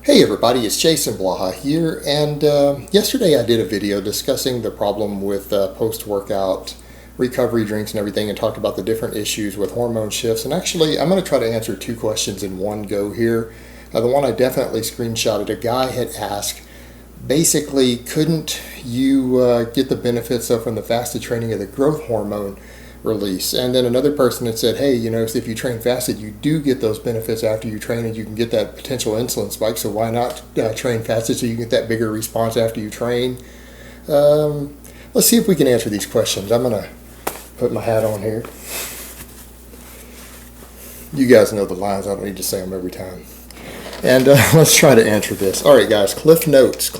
Hey everybody, it's Jason Blaha here, and yesterday I did a video discussing the problem with post-workout recovery drinks and everything, and talked about the different issues with hormone shifts. And actually, I'm going to try to answer two questions in one go here. The one I definitely screenshotted, a guy had asked, basically, couldn't you get the benefits from the fasted training of the growth hormone release? And then another person had said, hey, if you train fasted, you do get those benefits after you train, and you can get that potential insulin spike, so why not train fasted so you get that bigger response after you train? Let's see if we can answer these questions. I'm going to put my hat on here. You guys know the lines. I don't need to say them every time. And let's try to answer this. All right, guys, cliff notes.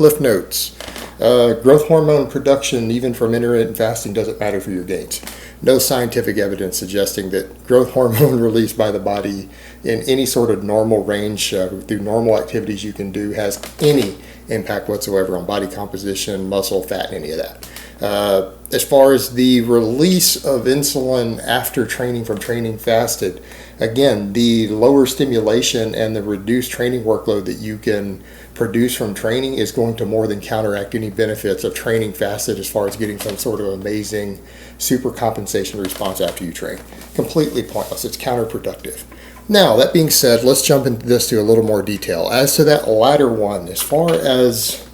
Growth hormone production, even from intermittent fasting, doesn't matter for your gains. No scientific evidence suggesting that growth hormone released by the body in any sort of normal range through normal activities you can do has any impact whatsoever on body composition, muscle, fat, any of that. As far as the release of insulin after training from training fasted, again, the lower stimulation and the reduced training workload that you can produce from training is going to more than counteract any benefits of training fasted as far as getting some sort of amazing super compensation response after you train. Completely pointless. It's counterproductive. Now, that being said, let's jump into this to a little more detail. As to that latter one, as far as,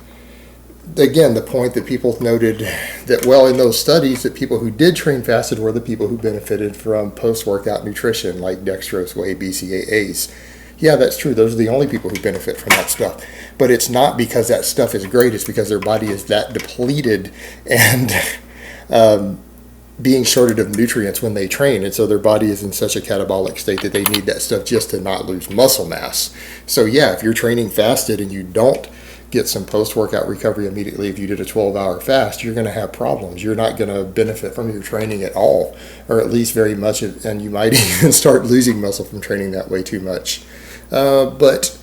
again, the point that people noted that, well, in those studies, that people who did train fasted were the people who benefited from post-workout nutrition like dextrose, whey, BCAAs. Yeah, that's true. Those are the only people who benefit from that stuff. But it's not because that stuff is great. It's because their body is that depleted and being shorted of nutrients when they train. And so their body is in such a catabolic state that they need that stuff just to not lose muscle mass. So yeah, if you're training fasted and you don't get some post-workout recovery immediately, if you did a 12-hour fast, you're going to have problems. You're not going to benefit from your training at all, or at least very much, and you might even start losing muscle from training that way too much. But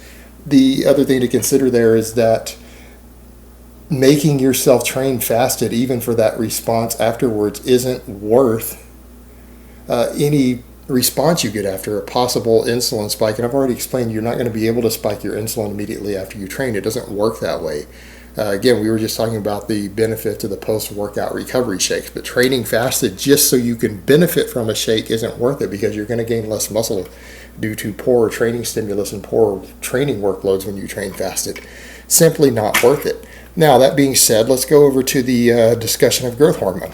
the other thing to consider there is that making yourself train fasted, even for that response afterwards, isn't worth any response you get after a possible insulin spike. And I've already explained you're not going to be able to spike your insulin immediately after you train. It doesn't work that way. Again, we were just talking about the benefit to the post-workout recovery shakes, but training fasted just so you can benefit from a shake isn't worth it, because you're going to gain less muscle due to poor training stimulus and poor training workloads when you train fasted. Simply not worth it. Now, that being said, let's go over to the discussion of growth hormone.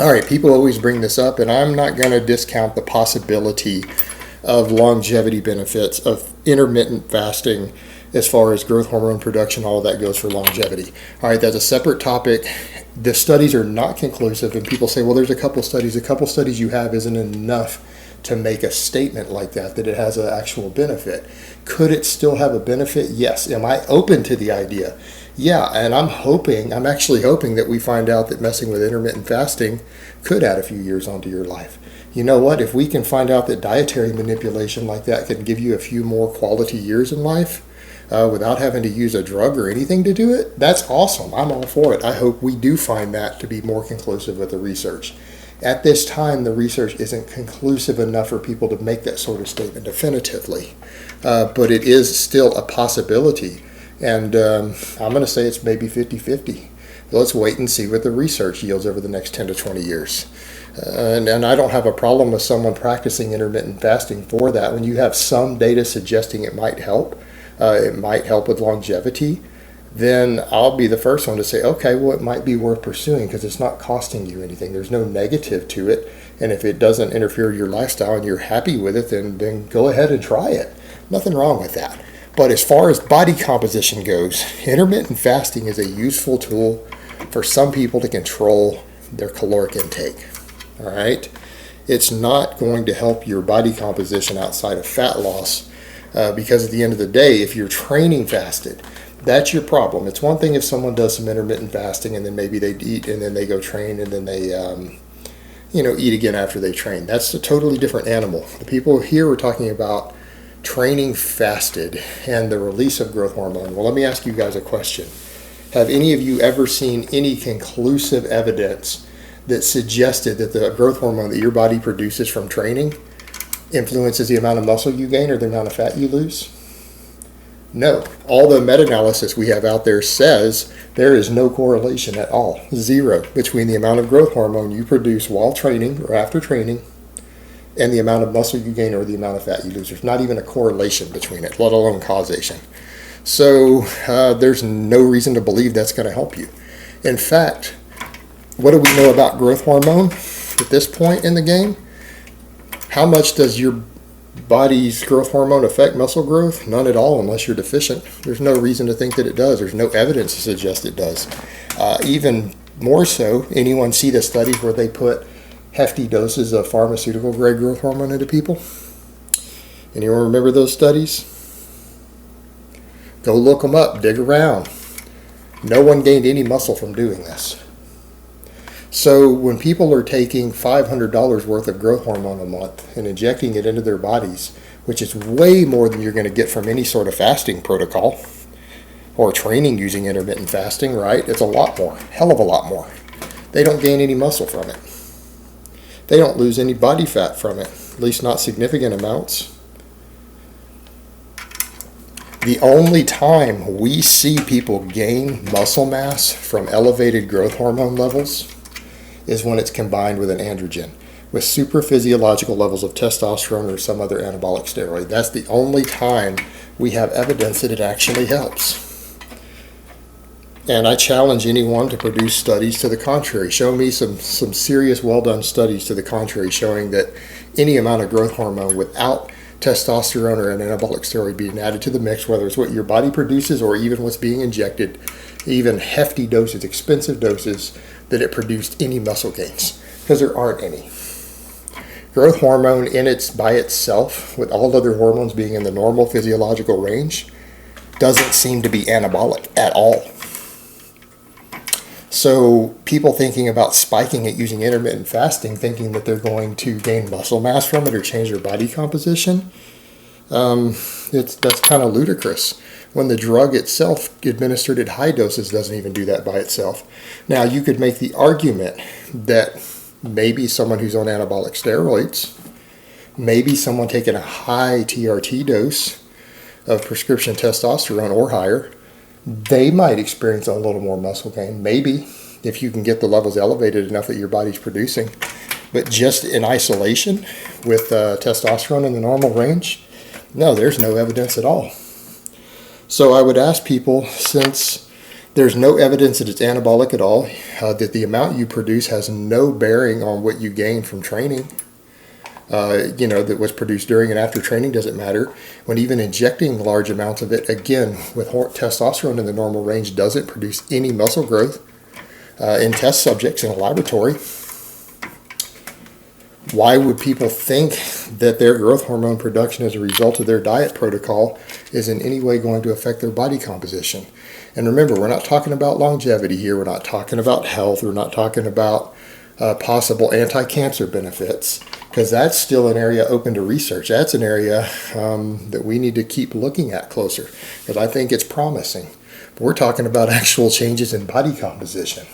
All right, people always bring this up, and I'm not going to discount the possibility of longevity benefits of intermittent fasting as far as growth hormone production. All of that goes for longevity. All right, that's a separate topic. The studies are not conclusive, and people say, well, there's a couple studies. A couple studies you have isn't enough to make a statement like that it has an actual benefit. Could it still have a benefit? Yes. Am I open to the idea? Yeah, and I'm actually hoping that we find out that messing with intermittent fasting could add a few years onto your life. You know what? If we can find out that dietary manipulation like that can give you a few more quality years in life without having to use a drug or anything to do it, that's awesome. I'm all for it. I hope we do find that to be more conclusive with the research. At this time, the research isn't conclusive enough for people to make that sort of statement definitively. But it is still a possibility. And I'm going to say it's maybe 50-50. Let's wait and see what the research yields over the next 10 to 20 years. And I don't have a problem with someone practicing intermittent fasting for that. When you have some data suggesting it might help with longevity, then I'll be the first one to say, okay, well, it might be worth pursuing because it's not costing you anything. There's no negative to it. And if it doesn't interfere with your lifestyle and you're happy with it, then go ahead and try it. Nothing wrong with that. But as far as body composition goes, intermittent fasting is a useful tool for some people to control their caloric intake. All right? It's not going to help your body composition outside of fat loss because at the end of the day, if you're training fasted, that's your problem. It's one thing if someone does some intermittent fasting and then maybe they eat and then they go train and then they eat again after they train. That's a totally different animal. The people here we're talking about training fasted and the release of growth hormone. Well, let me ask you guys a question. Have any of you ever seen any conclusive evidence that suggested that the growth hormone that your body produces from training influences the amount of muscle you gain or the amount of fat you lose? No, all the meta-analysis we have out there says there is no correlation at all, zero, between the amount of growth hormone you produce while training or after training and the amount of muscle you gain or the amount of fat you lose. There's not even a correlation between it, let alone causation. So there's no reason to believe that's going to help you. In fact, what do we know about growth hormone at this point in the game? How much does your body's growth hormone affect muscle growth? None at all, unless you're deficient. There's no reason to think that it does. There's no evidence to suggest it does. Even more so, anyone see the studies where they put hefty doses of pharmaceutical grade growth hormone into people? Anyone remember those studies? Go look them up, dig around. No one gained any muscle from doing this. So when people are taking $500 worth of growth hormone a month and injecting it into their bodies, which is way more than you're going to get from any sort of fasting protocol or training using intermittent fasting, right? It's a lot more, hell of a lot more. They don't gain any muscle from it. They don't lose any body fat from it, at least not significant amounts. The only time we see people gain muscle mass from elevated growth hormone levels is when it's combined with an androgen, with super physiological levels of testosterone or some other anabolic steroid. That's the only time we have evidence that it actually helps. And I challenge anyone to produce studies to the contrary. Show me some serious, well-done studies to the contrary showing that any amount of growth hormone without testosterone or an anabolic steroid being added to the mix, whether it's what your body produces or even what's being injected, even hefty doses, expensive doses, that it produced any muscle gains, because there aren't any. Growth hormone by itself, with all other hormones being in the normal physiological range, doesn't seem to be anabolic at all. So people thinking about spiking it using intermittent fasting, thinking that they're going to gain muscle mass from it or change their body composition, that's kind of ludicrous, when the drug itself administered at high doses doesn't even do that by itself. Now, you could make the argument that maybe someone who's on anabolic steroids, maybe someone taking a high TRT dose of prescription testosterone or higher, they might experience a little more muscle gain, maybe, if you can get the levels elevated enough that your body's producing. But just in isolation with testosterone in the normal range, no, there's no evidence at all. So I would ask people, since there's no evidence that it's anabolic at all, that the amount you produce has no bearing on what you gain from training, that was produced during and after training doesn't matter. When even injecting large amounts of it, again, with testosterone in the normal range, doesn't produce any muscle growth in test subjects in a laboratory. Why would people think that their growth hormone production as a result of their diet protocol is in any way going to affect their body composition? And remember, we're not talking about longevity here. We're not talking about health. We're not talking about possible anti-cancer benefits, because that's still an area open to research. That's an area that we need to keep looking at closer, because I think it's promising. But we're talking about actual changes in body composition.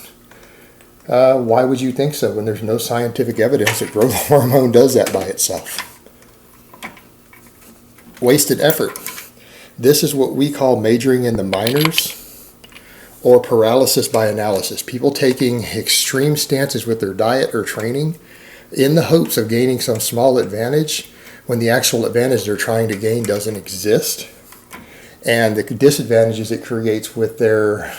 Why would you think so when there's no scientific evidence that growth hormone does that by itself? Wasted effort. This is what we call majoring in the minors, or paralysis by analysis. People taking extreme stances with their diet or training in the hopes of gaining some small advantage when the actual advantage they're trying to gain doesn't exist. And the disadvantages it creates with their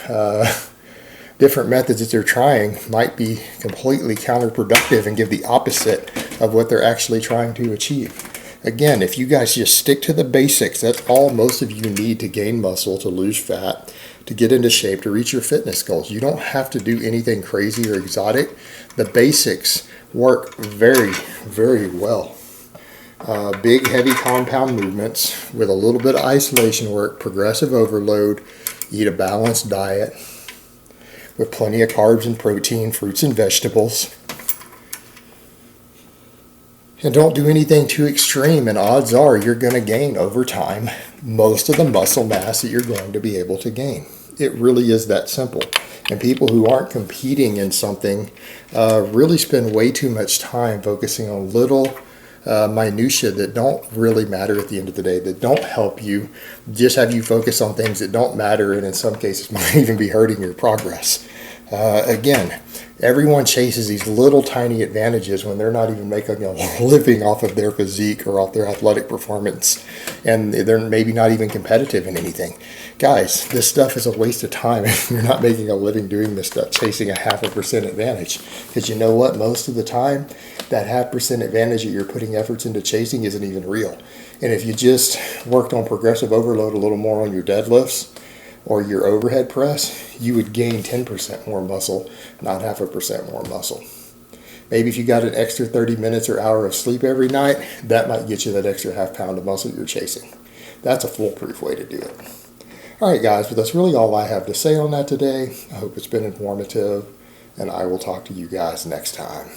different methods that they're trying might be completely counterproductive and give the opposite of what they're actually trying to achieve. Again, if you guys just stick to the basics, that's all most of you need to gain muscle, to lose fat, to get into shape, to reach your fitness goals. You don't have to do anything crazy or exotic. The basics work very, very well. Big, heavy compound movements with a little bit of isolation work, progressive overload, eat a balanced diet with plenty of carbs and protein, fruits and vegetables. And don't do anything too extreme, and odds are you're going to gain over time most of the muscle mass that you're going to be able to gain. It really is that simple. And people who aren't competing in something really spend way too much time focusing on little minutia that don't really matter at the end of the day, that don't help you, just have you focus on things that don't matter, and in some cases might even be hurting your progress. Again, everyone chases these little tiny advantages when they're not even making a living off of their physique or off their athletic performance, and they're maybe not even competitive in anything. Guys, this stuff is a waste of time if you're not making a living doing this stuff, chasing a 0.5% advantage. Because you know what? Most of the time, that 0.5% advantage that you're putting efforts into chasing isn't even real. And if you just worked on progressive overload a little more on your deadlifts or your overhead press, you would gain 10% more muscle, not 0.5% more muscle. Maybe if you got an extra 30 minutes or hour of sleep every night, that might get you that extra 0.5 pound of muscle you're chasing. That's a foolproof way to do it. All right, guys, but that's really all I have to say on that today. I hope it's been informative, and I will talk to you guys next time.